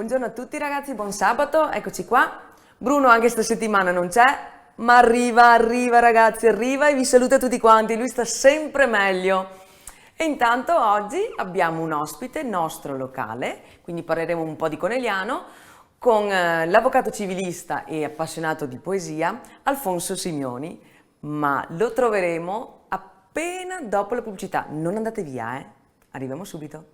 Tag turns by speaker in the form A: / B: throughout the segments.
A: Buongiorno a tutti ragazzi, buon sabato, eccoci qua. Bruno anche questa settimana non c'è, ma arriva ragazzi, arriva e vi saluta tutti quanti, lui sta sempre meglio. E intanto oggi abbiamo un ospite nostro locale, quindi parleremo un po' di Conegliano, con l'avvocato civilista e appassionato di poesia, Alfonso Simioni, ma lo troveremo appena dopo la pubblicità. Non andate via, arriviamo subito.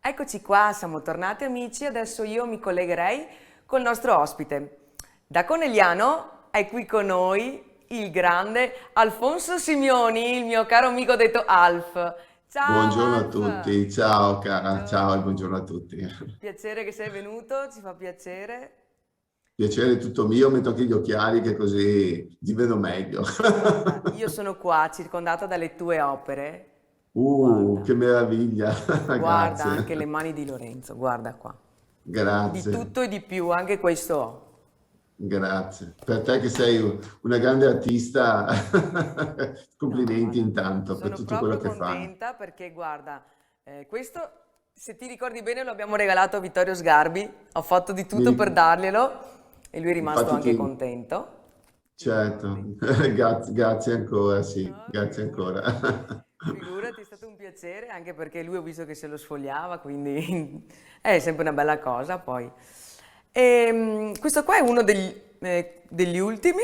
A: Eccoci qua, siamo tornati amici, adesso io mi collegherei col nostro ospite. Da Conegliano è qui con noi il grande Alfonso Simioni, il mio caro amico detto Alf. Ciao
B: Buongiorno a
A: Alf!
B: tutti, ciao cara, ciao e
A: Buongiorno.
B: buongiorno a tutti.
A: Piacere che sei venuto, ci fa piacere.
B: Piacere tutto mio, metto anche gli occhiali che così ti vedo meglio.
A: Guarda, io sono qua circondata dalle tue opere. Guarda,
B: Che meraviglia,
A: guarda anche le
B: grazie,
A: mani di Lorenzo, guarda qua. Di
B: grazie,
A: tutto e di più, anche questo ho.
B: grazie. Per te che sei una grande artista,
A: No,
B: complimenti
A: guarda,
B: intanto per
A: sono
B: tutto quello
A: proprio
B: che fai.
A: contenta perché guarda, questo, se ti ricordi bene, lo abbiamo regalato a Vittorio Sgarbi, ho fatto di tutto per
B: Mi-
A: darglielo e lui è rimasto
B: Infatti
A: anche
B: ti...
A: contento. Figurati.
B: Certo, grazie ancora, sì,
A: No,
B: grazie ancora.
A: figurati. Figurati, è stato un piacere, anche perché lui ho visto che se lo sfogliava, quindi è sempre una bella cosa poi. Questo qua è uno degli ultimi?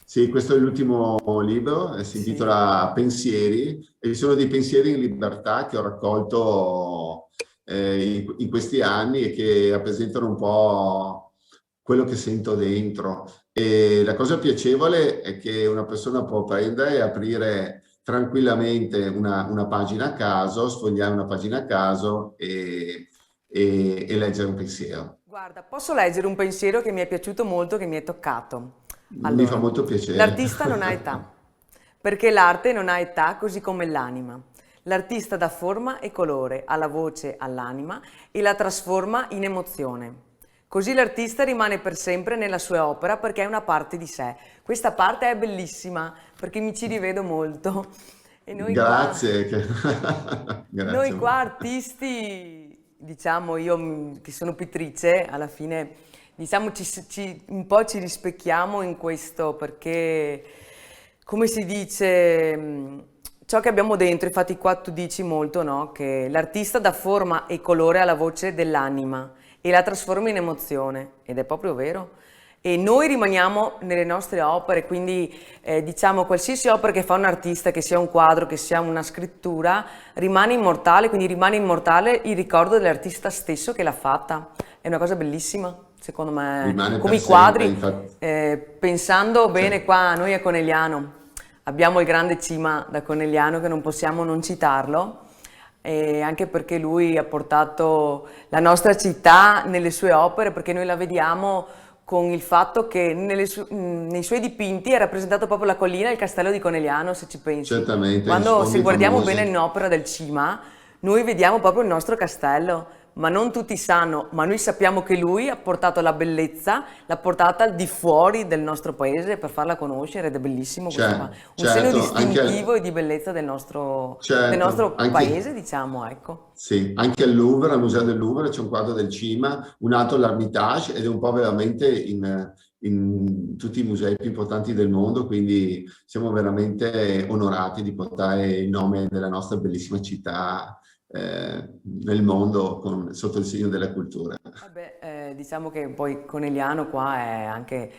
B: Sì, questo è l'ultimo libro, si
A: Sì.
B: intitola Pensieri e sono dei pensieri in libertà che ho raccolto in questi anni e che rappresentano un po' quello che sento dentro. E la cosa piacevole è che una persona può prendere e aprire tranquillamente una pagina a caso, sfogliare una pagina a caso e leggere un pensiero.
A: Guarda, posso leggere un pensiero che mi è piaciuto molto, che mi è toccato.
B: Mi fa
A: Allora,
B: molto piacere.
A: l'artista non ha età, perché l'arte non ha età così come l'anima. L'artista dà forma e colore alla voce, all'anima e la trasforma in emozione. Così l'artista rimane per sempre nella sua opera perché è una parte di sé. Questa parte è bellissima perché mi ci rivedo molto. E
B: Grazie,
A: noi
B: grazie
A: qua
B: molto.
A: artisti, diciamo io che sono pittrice, alla fine diciamo un po' ci rispecchiamo in questo perché, come si dice, ciò che abbiamo dentro, infatti qua tu dici molto, no? Che l'artista dà forma e colore alla voce dell'anima e la trasforma in emozione, ed è proprio vero. E noi rimaniamo nelle nostre opere, quindi diciamo qualsiasi opera che fa un artista, che sia un quadro, che sia una scrittura, rimane immortale, quindi rimane immortale il ricordo dell'artista stesso che l'ha fatta. È una cosa bellissima, secondo me,
B: Rimane
A: come
B: per
A: i
B: sempre,
A: quadri,
B: infatti.
A: pensando bene
B: Cioè,
A: qua, noi a Conegliano abbiamo il grande Cima da Conegliano che non possiamo non citarlo, e anche perché lui ha portato la nostra città nelle sue opere, perché noi la vediamo con il fatto che nei suoi dipinti è rappresentato proprio la collina e il castello di Conegliano, se ci pensi.
B: certamente, gli
A: Quando, se
B: sfondi
A: guardiamo bene
B: famosi.
A: in opera del Cima, noi vediamo proprio il nostro castello, ma non tutti sanno, ma noi sappiamo che lui ha portato la bellezza, l'ha portata al di fuori del nostro paese per farla conoscere ed è bellissimo questo qua. Un segno
B: Certo,
A: distintivo e di bellezza del nostro
B: certo,
A: paese, diciamo, ecco.
B: sì, anche al Louvre, al Museo del Louvre, c'è un quadro del Cima, un altro all'Ermitage ed è un po' veramente in tutti i musei più importanti del mondo, quindi siamo veramente onorati di portare il nome della nostra bellissima città nel mondo sotto il segno della cultura.
A: Diciamo che poi Conegliano qua è anche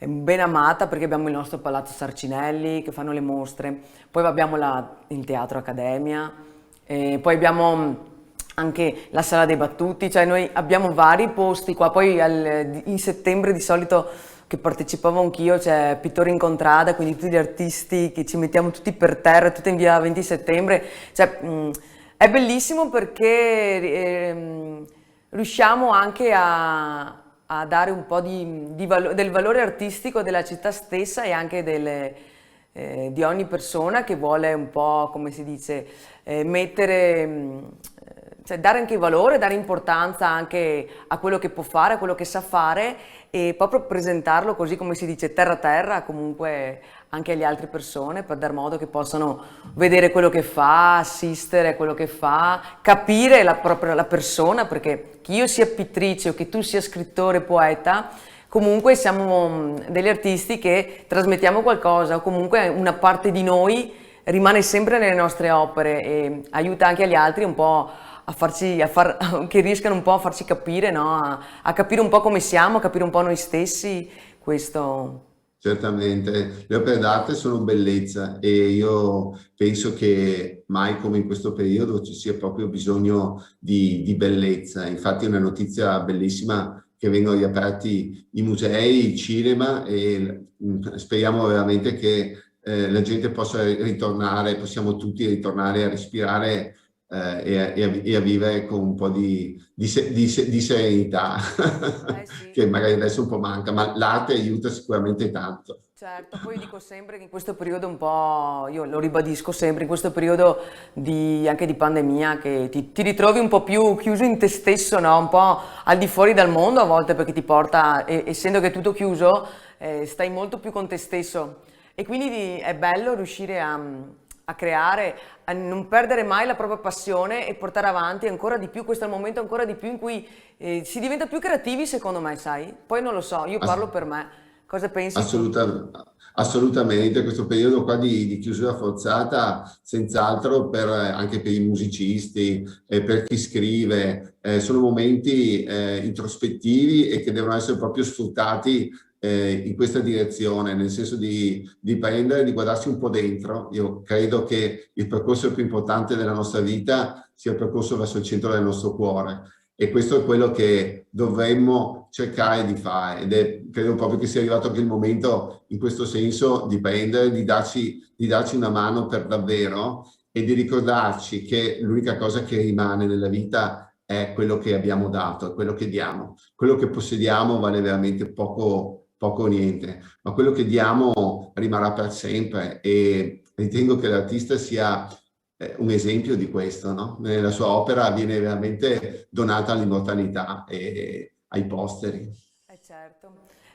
A: ben amata perché abbiamo il nostro Palazzo Sarcinelli che fanno le mostre, poi abbiamo il Teatro Accademia, e poi abbiamo anche la Sala dei Battuti, cioè noi abbiamo vari posti qua, poi in settembre di solito che partecipavo anch'io c'è Pittore in Contrada, quindi tutti gli artisti che ci mettiamo tutti per terra, tutti in via 20 settembre, cioè è bellissimo perché riusciamo anche a dare un po' del valore artistico della città stessa e anche di ogni persona che vuole un po', come si dice, mettere, cioè dare anche valore, dare importanza anche a quello che può fare, a quello che sa fare e proprio presentarlo così, come si dice, terra a terra, comunque anche alle altre persone per dar modo che possano vedere quello che fa, assistere a quello che fa, capire proprio la persona, perché che io sia pittrice o che tu sia scrittore, poeta, comunque siamo degli artisti che trasmettiamo qualcosa o comunque una parte di noi rimane sempre nelle nostre opere e aiuta anche agli altri un po' che riescano un po' a farci capire, no? A capire un po' come siamo, a capire un po' noi stessi, questo.
B: Certamente, le opere d'arte sono bellezza e io penso che mai come in questo periodo ci sia proprio bisogno di bellezza. Infatti è una notizia bellissima che vengono riaperti i musei, il cinema e speriamo veramente che la gente possa ritornare, possiamo tutti ritornare a respirare e a vivere con un po' di serenità,
A: Sì.
B: che magari adesso un po' manca, ma l'arte aiuta sicuramente tanto.
A: Certo, poi dico sempre che in questo periodo un po', io lo ribadisco sempre, in questo periodo anche di pandemia, che ti ritrovi un po' più chiuso in te stesso, no? Un po' al di fuori dal mondo a volte perché ti porta, essendo che è tutto chiuso, stai molto più con te stesso. E quindi è bello riuscire a creare, a non perdere mai la propria passione e portare avanti ancora di più, questo è il momento ancora di più in cui si diventa più creativi secondo me, sai? Poi non lo so, io
B: Ass-
A: parlo per me, cosa pensi tu?
B: Assoluta- assolutamente, questo periodo qua di chiusura forzata, senz'altro anche per i musicisti e per chi scrive, sono momenti introspettivi e che devono essere proprio sfruttati in questa direzione, nel senso di prendere, di guardarsi un po' dentro. Io credo che il percorso più importante della nostra vita sia il percorso verso il centro del nostro cuore. E questo è quello che dovremmo cercare di fare ed credo proprio che sia arrivato anche il momento in questo senso di prendere, di darci una mano per davvero e di ricordarci che l'unica cosa che rimane nella vita è quello che abbiamo dato, è quello che diamo. Quello che possediamo vale veramente poco, poco o niente, ma quello che diamo rimarrà per sempre e ritengo che l'artista sia un esempio di questo, no? Nella sua opera viene veramente donata all'immortalità e ai posteri.
A: Certo.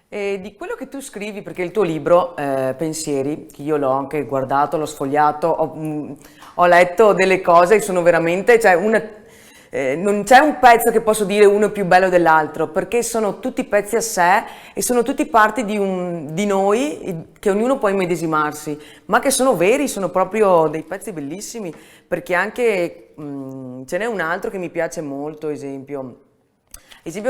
A: E di quello che tu scrivi, perché il tuo libro, Pensieri, che io l'ho anche guardato, l'ho sfogliato, ho letto delle cose che sono veramente, cioè non c'è un pezzo che posso dire uno è più bello dell'altro, perché sono tutti pezzi a sé e sono tutti parti di noi che ognuno può immedesimarsi, ma che sono veri, sono proprio dei pezzi bellissimi, perché anche ce n'è un altro che mi piace molto, esempio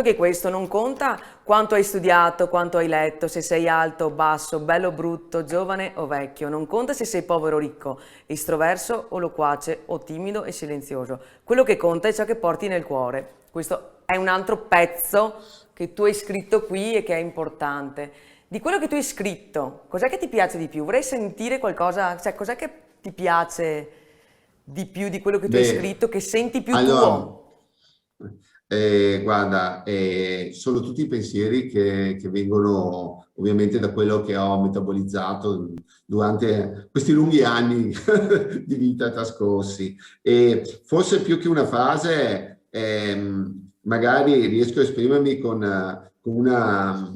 A: che questo non conta quanto hai studiato, quanto hai letto, se sei alto o basso, bello o brutto, giovane o vecchio, non conta se sei povero o ricco, estroverso o loquace o timido e silenzioso. Quello che conta è ciò che porti nel cuore. Questo è un altro pezzo che tu hai scritto qui e che è importante. Di quello che tu hai scritto, cos'è che ti piace di più? Vorrei sentire qualcosa, cioè cos'è che ti piace di più di quello che tu hai
B: Beh,
A: scritto, che senti più
B: allora,
A: tuo?
B: guarda, sono tutti pensieri che vengono ovviamente da quello che ho metabolizzato durante questi lunghi anni di vita trascorsi. E forse più che una frase, magari riesco a esprimermi con una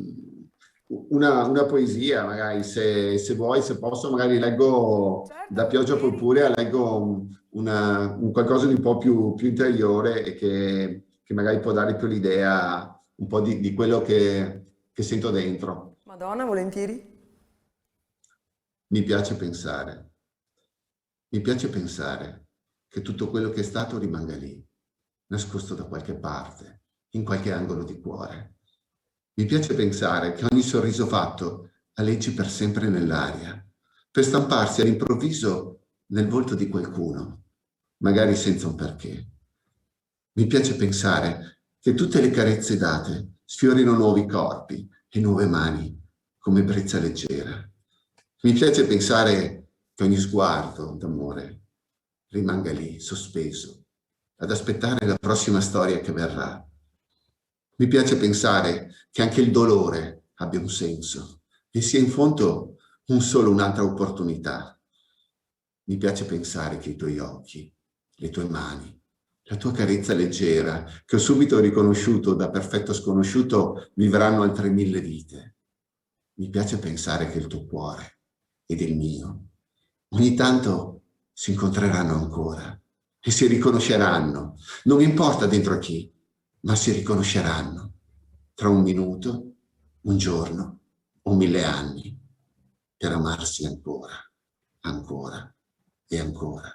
B: poesia, magari se vuoi, se posso, magari leggo
A: Certo,
B: da pioggia
A: volentieri.
B: purpurea, leggo un qualcosa di un po' più interiore e che magari può dare più l'idea un po' di quello che sento dentro.
A: Madonna, volentieri.
B: Mi piace pensare, mi piace pensare. che tutto quello che è stato rimanga lì, nascosto da qualche parte, in qualche angolo di cuore. Mi piace pensare che ogni sorriso fatto aleggi per sempre nell'aria, per stamparsi all'improvviso nel volto di qualcuno, magari senza un perché. Mi piace pensare che tutte le carezze date sfiorino nuovi corpi e nuove mani come brezza leggera. Mi piace pensare che ogni sguardo d'amore rimanga lì, sospeso, ad aspettare la prossima storia che verrà. Mi piace pensare che anche il dolore abbia un senso e sia in fondo solo un'altra opportunità. Mi piace pensare che i tuoi occhi, le tue mani, la tua carezza leggera, che ho subito riconosciuto da perfetto sconosciuto, vivranno altre 1000 vite. Mi piace pensare che il tuo cuore ed il mio ogni tanto si incontreranno ancora e si riconosceranno. Non importa dentro a chi, ma si riconosceranno tra un minuto, un giorno o 1000 anni per amarsi ancora, ancora e ancora,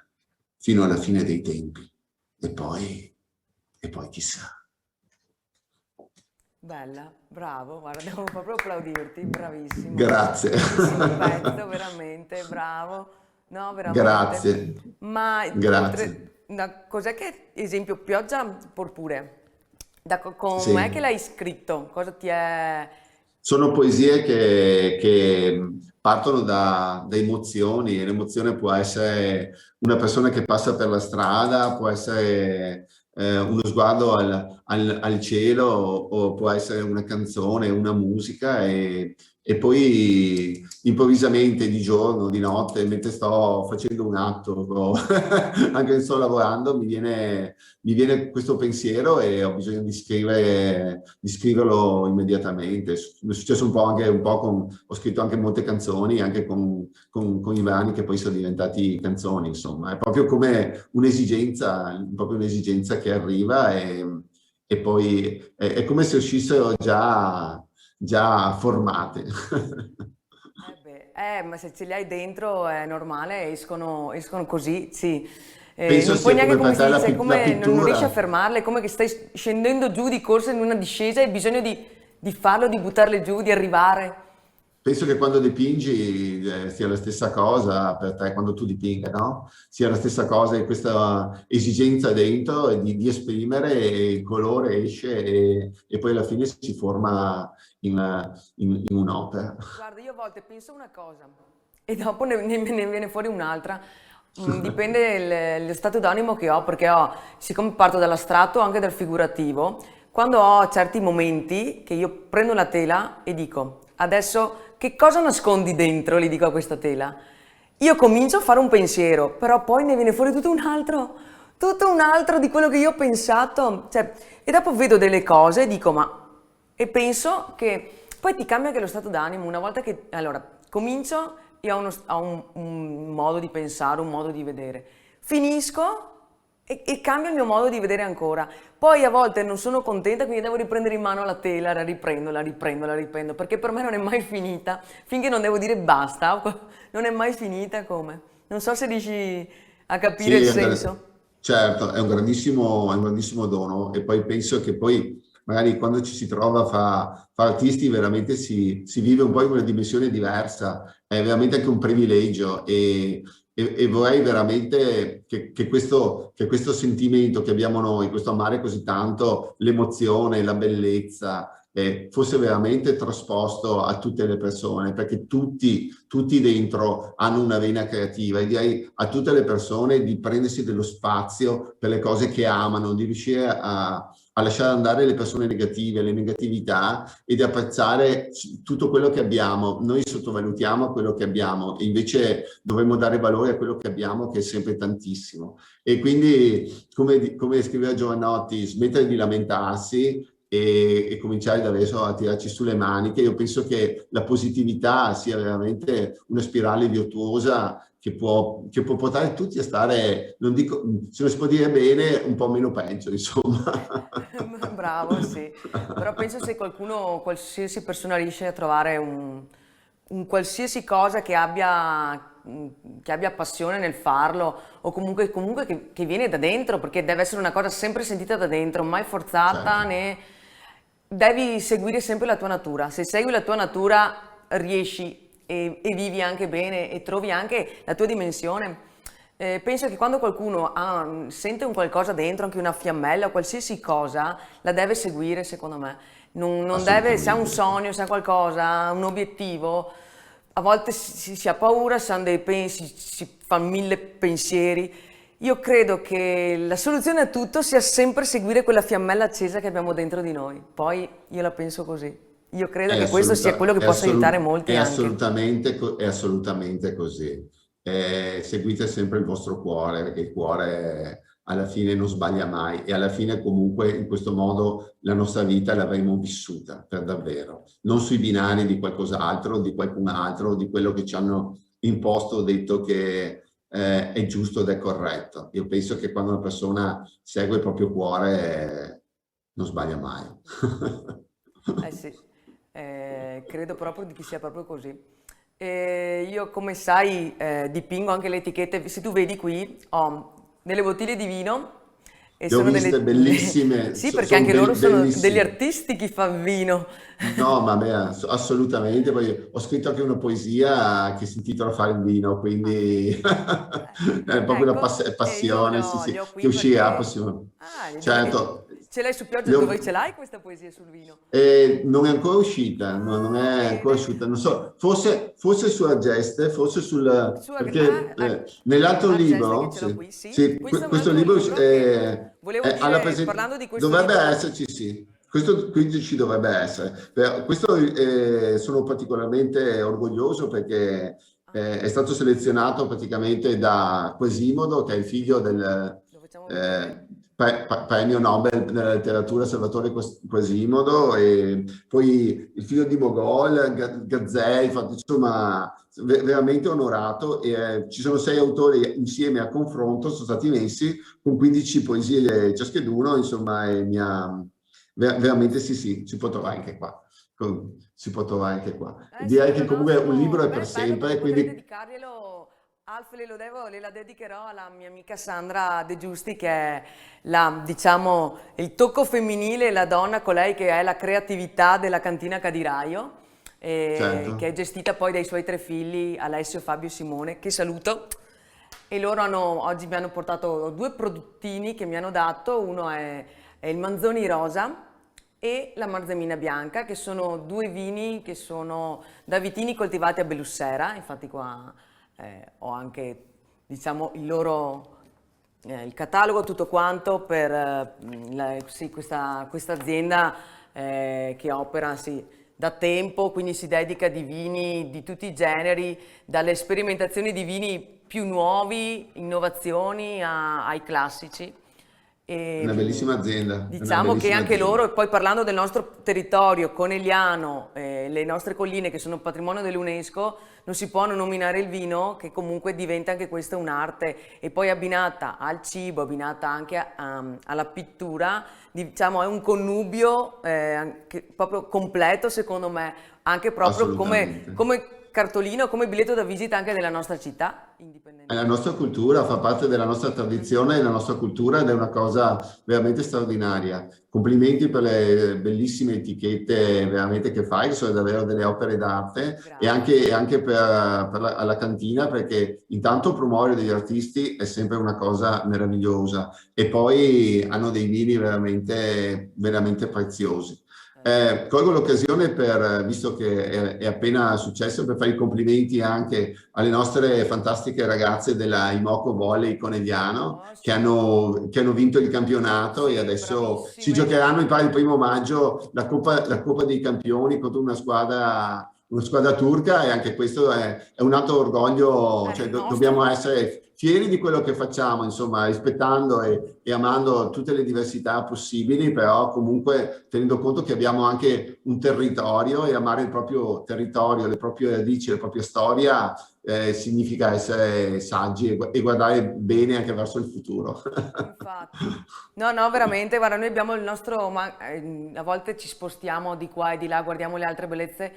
B: fino alla fine dei tempi. E poi chissà.
A: Bella, bravo, guarda, devo proprio applaudirti, bravissimo.
B: Grazie.
A: Bellissimo pezzo, veramente, bravo. No, veramente.
B: Grazie.
A: Ma
B: Grazie.
A: oltre, cos'è che, esempio, Pioggia Purpure, com'è che
B: Sì.
A: l'hai scritto? Cosa ti è...
B: Sono poesie che partono da emozioni, e l'emozione può essere una persona che passa per la strada, può essere uno sguardo al cielo, o può essere una canzone, una musica, e poi improvvisamente di giorno, di notte, mentre sto facendo un atto, anche se sto lavorando, mi viene questo pensiero e ho bisogno di scriverlo immediatamente. Mi è successo un po' ho scritto anche molte canzoni, anche con i brani che poi sono diventati canzoni, insomma. È proprio come un'esigenza, proprio un'esigenza che arriva e poi è come se uscissero già formate.
A: Ma se ce li hai dentro è normale, escono così, sì.
B: Penso
A: Non puoi
B: sia
A: neanche,
B: come
A: come
B: per
A: si
B: te
A: dice,
B: la
A: non riesci a
B: pittura.
A: fermarle, come che stai scendendo giù di corsa in una discesa e hai bisogno di farlo, di buttarle giù, di arrivare.
B: Penso che quando dipingi sia la stessa cosa per te, quando tu dipinga, no? Sia la stessa cosa, e questa esigenza dentro di esprimere, e il colore esce e poi alla fine si forma in un'opera.
A: Guarda, io a volte penso una cosa e dopo ne viene fuori un'altra. Dipende lo stato d'animo che ho, perché siccome parto dall'astratto, anche dal figurativo, quando ho certi momenti che io prendo la tela e dico, adesso che cosa nascondi dentro? Gli dico a questa tela. Io comincio a fare un pensiero, però poi ne viene fuori tutto un altro di quello che io ho pensato. Cioè, e dopo vedo delle cose e dico, e penso che poi ti cambia anche lo stato d'animo. Una volta che, allora, comincio e ho un modo di pensare, un modo di vedere. Finisco e cambio il mio modo di vedere ancora. Poi a volte non sono contenta, quindi devo riprendere in mano la tela, la riprendo, perché per me non è mai finita. Finché non devo dire basta, non è mai finita come. Non so se riesci a capire il
B: Sì,
A: senso.
B: certo, è un grandissimo dono, e poi penso che poi magari quando ci si trova fa artisti veramente si vive un po' in una dimensione diversa, è veramente anche un privilegio, e vorrei veramente che questo sentimento che abbiamo noi, questo amare così tanto, l'emozione, la bellezza, fosse veramente trasposto a tutte le persone, perché tutti dentro hanno una vena creativa, e direi a tutte le persone di prendersi dello spazio per le cose che amano, di riuscire a lasciare andare le persone negative, le negatività, e di apprezzare tutto quello che abbiamo. Noi sottovalutiamo quello che abbiamo e invece dovremmo dare valore a quello che abbiamo, che è sempre tantissimo. E quindi, come scriveva Giovanotti, smettere di lamentarsi e cominciare da adesso a tirarci sulle maniche. Io penso che la positività sia veramente una spirale virtuosa che può portare tutti a stare, non dico, se non si può dire bene, un po' meno peggio, insomma.
A: Bravo, sì. Però penso se qualsiasi persona riesce a trovare un qualsiasi cosa che abbia passione nel farlo o comunque che viene da dentro, perché deve essere una cosa sempre sentita da dentro, mai forzata
B: certo.
A: né... Devi seguire sempre la tua natura. Se segui la tua natura riesci e vivi anche bene e trovi anche la tua dimensione. Penso che quando qualcuno sente un qualcosa dentro, anche una fiammella o qualsiasi cosa, la deve seguire, secondo me. Non deve, se ha un
B: Assolutamente sì.
A: sogno, se ha qualcosa, un obiettivo, a volte si ha paura, si hanno dei pensi, si fanno mille pensieri. Io credo che la soluzione a tutto sia sempre seguire quella fiammella accesa che abbiamo dentro di noi. Poi io la penso così. Io credo che questo sia quello che possa aiutare molti anche.
B: È assolutamente così. Seguite sempre il vostro cuore, perché il cuore alla fine non sbaglia mai e alla fine comunque in questo modo la nostra vita l'avremo vissuta per davvero, non sui binari di qualcos'altro, di qualcun altro, di quello che ci hanno imposto, detto che è giusto ed è corretto. Io penso che quando una persona segue il proprio cuore non sbaglia mai.
A: Eh sì, credo proprio di che sia proprio così. Io, come sai, dipingo anche le etichette. Se tu vedi qui, ho delle bottiglie di vino e
B: Le ho
A: sono
B: viste
A: delle...
B: bellissime,
A: Sì, perché
B: sono
A: anche loro sono degli
B: bellissime.
A: artisti chi fa vino.
B: No, ma beh, assolutamente. Poi ho scritto anche una poesia che si intitola Fare il vino,
A: Ah
B: quindi
A: sì?
B: è proprio una
A: Ecco, e io
B: passione, sì, sì,
A: le ho
B: che
A: qui
B: uscirà
A: perché...
B: prossimo.
A: Ah,
B: Certo,
A: ce l'hai su Pioggia?
B: le
A: Dove
B: ho-
A: ce l'hai questa poesia sul vino?
B: non è ancora uscita, non
A: Ah,
B: è ancora
A: bene.
B: uscita, non so, forse su Ageste, forse sul... perché nell'altro
A: Ageste che
B: libro,
A: ce l'ho
B: sì,
A: qui, sì.
B: sì,
A: Questo è un
B: questo
A: altro
B: libro
A: libro che volevo
B: è alla
A: dire,
B: presenza,
A: parlando di questo
B: dovrebbe
A: libro,
B: esserci, sì, questo quindi ci dovrebbe essere. Questo sono particolarmente orgoglioso perché
A: ah,
B: è stato selezionato praticamente da Quasimodo, che è il figlio del
A: lo facciamo vedere.
B: eh, premio Nobel nella letteratura Salvatore Quasimodo, e poi il figlio di Mogol, Gazzè, infatti, insomma, veramente onorato. E, ci sono 6 autori insieme a confronto, sono stati messi con 15 poesie ciascheduno, insomma, e veramente sì, sì, si può trovare anche qua. Si può trovare anche qua.
A: Eh sì,
B: Direi che
A: no,
B: comunque un libro
A: sono...
B: è per
A: Beh, bello perché
B: sempre,
A: potrei
B: quindi
A: dedicarglielo, Alf, glielo devo, gliela dedicherò alla mia amica Sandra De Giusti, che è la, diciamo, il tocco femminile, la donna, colei che è la creatività della cantina Cadiraio, che è
B: certo.
A: gestita poi dai suoi 3 figli, Alessio, Fabio e Simone, che saluto. E loro oggi mi hanno portato 2 prodottini che mi hanno dato, uno è il Manzoni Rosa e la Marzemina Bianca, che sono 2 vini che sono da vitini coltivati a Bellussera. Infatti qua ho anche, diciamo, il catalogo, tutto quanto per sì, questa azienda che opera sì, da tempo, quindi si dedica di vini di tutti i generi, dalle sperimentazioni di vini più nuovi, innovazioni ai classici.
B: È
A: E
B: una bellissima azienda, è una
A: diciamo che
B: bellissima
A: anche
B: azienda.
A: loro, e poi parlando del nostro territorio conegliano, le nostre colline che sono patrimonio dell'UNESCO, non si può non nominare il vino, che comunque diventa anche questa un'arte, e poi abbinata al cibo, abbinata anche alla pittura, diciamo è un connubio proprio completo secondo me, anche proprio
B: Assolutamente.
A: come cartolino, come biglietto da visita anche della nostra città,
B: È la
A: indipendentemente.
B: nostra cultura, fa parte della nostra tradizione, della nostra cultura, ed è una cosa veramente straordinaria. Complimenti per le bellissime etichette veramente che fai, che sono davvero delle opere d'arte,
A: Grazie.
B: e anche per alla cantina, perché intanto promuovere degli artisti è sempre una cosa meravigliosa, e poi hanno dei vini veramente, veramente preziosi.
A: Sì.
B: Colgo l'occasione visto che è appena successo, per fare i complimenti anche alle nostre fantastiche ragazze della Imoco Volley Conegliano,
A: Oh sì,
B: che hanno vinto il campionato, e
A: sì,
B: adesso si
A: bravissime.
B: giocheranno, mi pare, il 1° maggio la Coppa dei Campioni contro una squadra turca, e anche questo è un altro orgoglio,
A: È
B: cioè
A: il nostro.
B: dobbiamo essere fieri di quello che facciamo, insomma, rispettando e amando tutte le diversità possibili, però comunque tenendo conto che abbiamo anche un territorio, e amare il proprio territorio, le proprie radici, la propria storia, significa essere saggi e guardare bene anche verso il futuro.
A: Infatti, no, no, veramente, guarda, noi abbiamo il nostro, a volte ci spostiamo di qua e di là, guardiamo le altre bellezze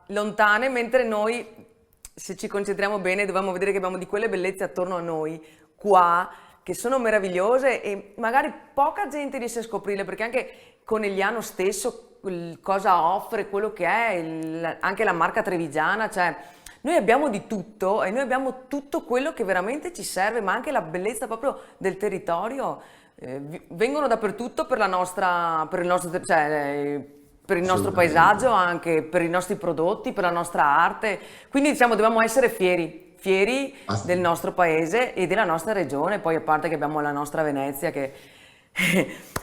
A: lontane, mentre noi, se ci concentriamo bene, dobbiamo vedere che abbiamo di quelle bellezze attorno a noi, qua, che sono meravigliose e magari poca gente riesce a scoprirle, perché anche Conegliano stesso, cosa offre, quello che è, anche la marca trevigiana, cioè... Noi abbiamo di tutto e noi abbiamo tutto quello che veramente ci serve, ma anche la bellezza proprio del territorio. Vengono dappertutto per la nostra, per il nostro, cioè, per il nostro paesaggio, anche per i nostri prodotti, per la nostra arte. Quindi diciamo dobbiamo essere fieri del nostro paese e della nostra regione. Poi a parte che abbiamo la nostra Venezia che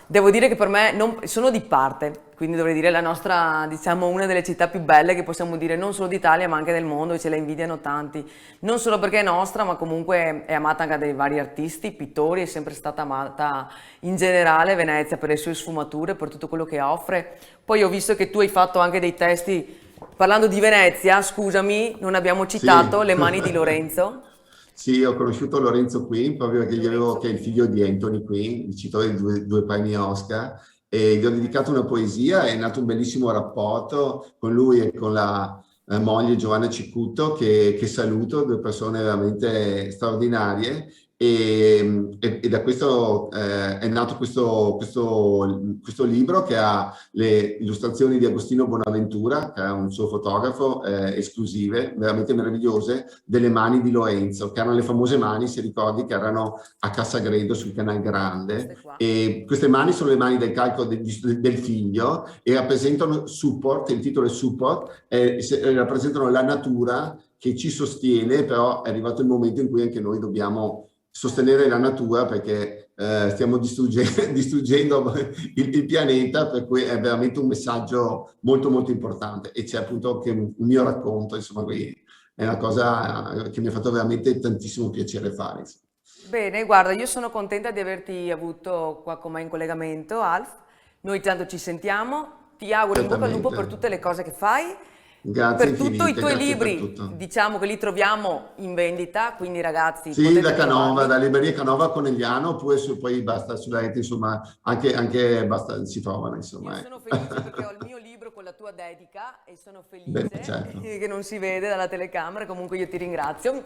A: devo dire che per me sono di parte, quindi dovrei dire la nostra, diciamo, una delle città più belle che possiamo dire non solo d'Italia ma anche del mondo, e ce la invidiano tanti, non solo perché è nostra, ma comunque è amata anche dai vari artisti, pittori, è sempre stata amata in generale Venezia per le sue sfumature, per tutto quello che offre. Poi ho visto che tu hai fatto anche dei testi, parlando di Venezia, scusami, non abbiamo citato
B: Sì.
A: Le mani di Lorenzo.
B: Sì, ho conosciuto Lorenzo Quinn, proprio perché che è il figlio di Anthony Quinn, vincitore di due premi Oscar, e gli ho dedicato una poesia. È nato un bellissimo rapporto con lui e con la moglie Giovanna Cicutto, che saluto, due persone veramente straordinarie. E da questo è nato questo libro, che ha le illustrazioni di Agostino Bonaventura, che è un suo fotografo, esclusive, veramente meravigliose, delle mani di Lorenzo, che erano le famose mani, se ricordi, che erano a Cassagredo sul Canal Grande. E queste mani sono le mani del calco del figlio, e rappresentano support, il titolo è support, rappresentano la natura che ci sostiene, però è arrivato il momento in cui anche noi dobbiamo sostenere la natura, perché stiamo distruggendo il pianeta, per cui è veramente un messaggio molto molto importante. E c'è appunto anche un mio racconto, insomma, qui è una cosa che mi ha fatto veramente tantissimo piacere fare, insomma.
A: Bene, guarda, io sono contenta di averti avuto qua con me in collegamento, Alf. Noi tanto ci sentiamo, ti auguro in bocca al lupo per
B: Certamente.
A: tutte le cose che fai.
B: Grazie
A: Per tutto i
B: infinite,
A: tuoi
B: grazie per
A: libri,
B: tutto.
A: diciamo che li troviamo in vendita, quindi ragazzi
B: Sì,
A: potete
B: da Canova,
A: trovarli.
B: da Libreria Canova a Conegliano, oppure poi basta sulla rete, insomma, anche basta, si trovano,
A: Io
B: insomma.
A: sono felice perché ho il mio libro con la tua dedica e sono
B: Beh,
A: felice
B: certo.
A: che non si vede dalla telecamera, comunque io ti ringrazio.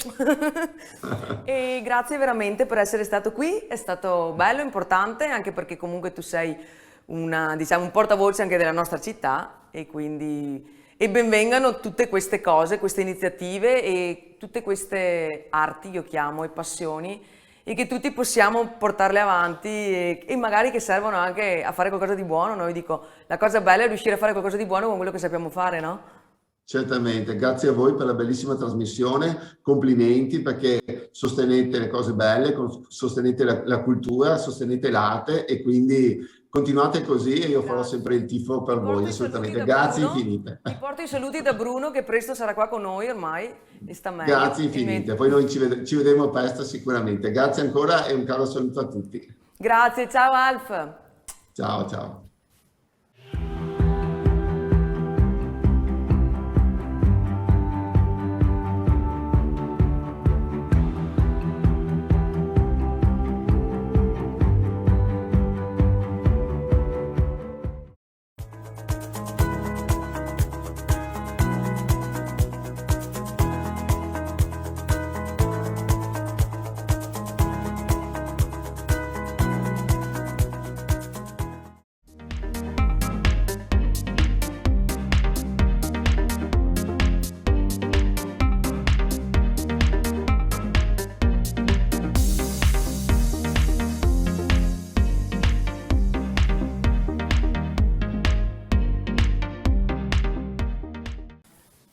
A: E grazie veramente per essere stato qui, è stato bello, importante, anche perché comunque tu sei diciamo, un portavoce anche della nostra città e quindi e benvengano tutte queste cose, queste iniziative e tutte queste arti, io chiamo, e passioni, e che tutti possiamo portarle avanti e magari che servono anche a fare qualcosa di buono. Noi dico, la cosa bella è riuscire a fare qualcosa di buono con quello che sappiamo fare, no?
B: Certamente, grazie a voi per la bellissima trasmissione, complimenti perché sostenete le cose belle, sostenete la cultura, sostenete l'arte, e quindi continuate così e io farò sempre
A: Grazie.
B: il tifo
A: Ti
B: per voi,
A: porto i saluti
B: assolutamente.
A: da
B: Grazie
A: Bruno,
B: infinite.
A: ti porto i saluti da Bruno che presto sarà qua con noi ormai e sta meglio.
B: Grazie infinite. Poi noi ci vedremo presto sicuramente. Grazie ancora e un caro saluto a tutti.
A: Grazie, ciao Alf.
B: Ciao, ciao.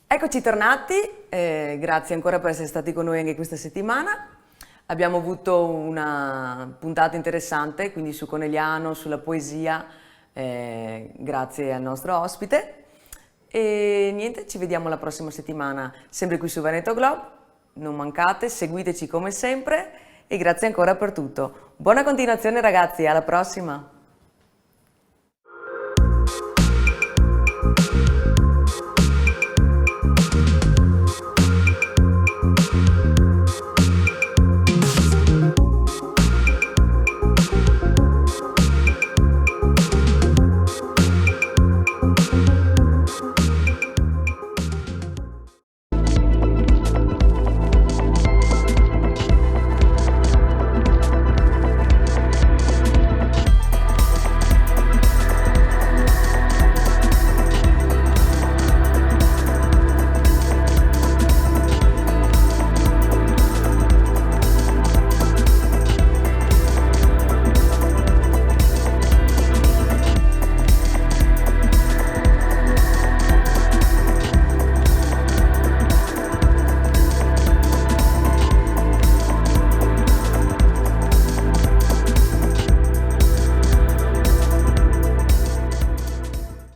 A: Eccoci tornati, grazie ancora per essere stati con noi anche questa settimana. Abbiamo avuto una puntata interessante, quindi su Conegliano, sulla poesia, grazie al nostro ospite. E niente, ci vediamo la prossima settimana, sempre qui su Veneto Globe. non mancate, seguiteci come sempre e grazie ancora per tutto. Buona continuazione ragazzi, alla prossima!